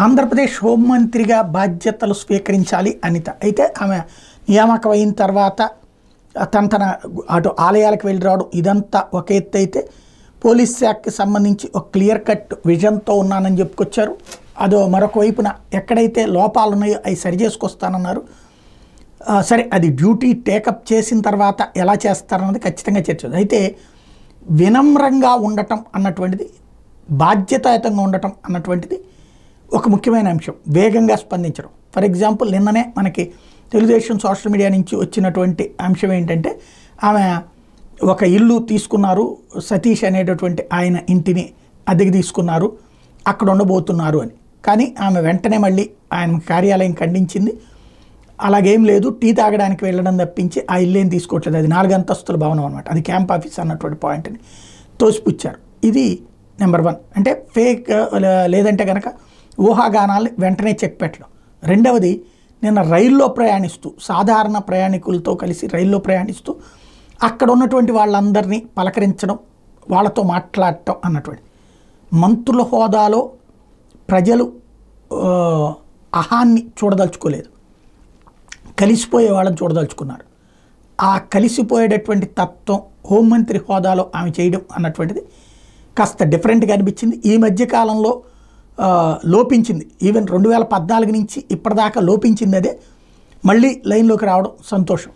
ఆంధ్రప్రదేశ్ హోంమంత్రిగా బాధ్యతలు స్వీకరించాలి అనిత. అయితే ఆమె నియామకం అయిన తర్వాత తన అటు ఆలయాలకు వెళ్ళి రావడం ఇదంతా ఒక ఎత్తు అయితే, పోలీస్ శాఖకి సంబంధించి ఒక క్లియర్ కట్ విజన్తో ఉన్నానని చెప్పుకొచ్చారు. అదో మరొక వైపున ఎక్కడైతే లోపాలు ఉన్నాయో అవి సరి చేసుకొస్తానన్నారు. సరే, అది డ్యూటీ టేకప్ చేసిన తర్వాత ఎలా చేస్తారన్నది ఖచ్చితంగా చర్చ. అయితే వినమ్రంగా ఉండటం అన్నటువంటిది, బాధ్యతాయుతంగా ఉండటం అన్నటువంటిది ఒక ముఖ్యమైన అంశం. వేగంగా స్పందించడం. ఫర్ ఎగ్జాంపుల్, నిన్ననే మనకి తెలుగుదేశం సోషల్ మీడియా నుంచి వచ్చినటువంటి అంశం ఏంటంటే, ఆమె ఒక ఇల్లు తీసుకున్నారు, సతీష్ అనేటటువంటి ఆయన ఇంటిని అద్దెకి తీసుకున్నారు, అక్కడ ఉండబోతున్నారు అని. కానీ ఆమె వెంటనే మళ్ళీ ఆయన కార్యాలయం ఖండించింది. అలాగేం లేదు, టీ తాగడానికి వెళ్ళడం తప్పించి ఆ ఇల్లు ఏం తీసుకోవట్లేదు, అది 4 అంతస్తుల భవనం అనమాట, అది క్యాంప్ ఆఫీస్ అన్నటువంటి పాయింట్ని తోసిపుచ్చారు. ఇది నెంబర్ 1. అంటే ఫేక్, లేదంటే కనుక ఊహాగానాల్ని వెంటనే చెక్ పెట్టడం. రెండవది, నిన్న రైల్లో ప్రయాణిస్తూ, సాధారణ ప్రయాణికులతో కలిసి రైల్లో ప్రయాణిస్తూ అక్కడ ఉన్నటువంటి వాళ్ళందరినీ పలకరించడం, వాళ్ళతో మాట్లాడటం అన్నటువంటి. మంత్రుల హోదాలో ప్రజలు అహాన్ని చూడదలుచుకోలేదు, కలిసిపోయే వాళ్ళని చూడదలుచుకున్నారు. ఆ కలిసిపోయేటటువంటి తత్వం హోంమంత్రి హోదాలో ఆమె చేయడం అన్నటువంటిది కాస్త డిఫరెంట్గా అనిపించింది. ఈ మధ్యకాలంలో లోపించింది. ఈవెన్ 2014 నుంచి ఇప్పటిదాకా లోపించింది అదే. మళ్ళీ లైన్లోకి రావడం సంతోషం.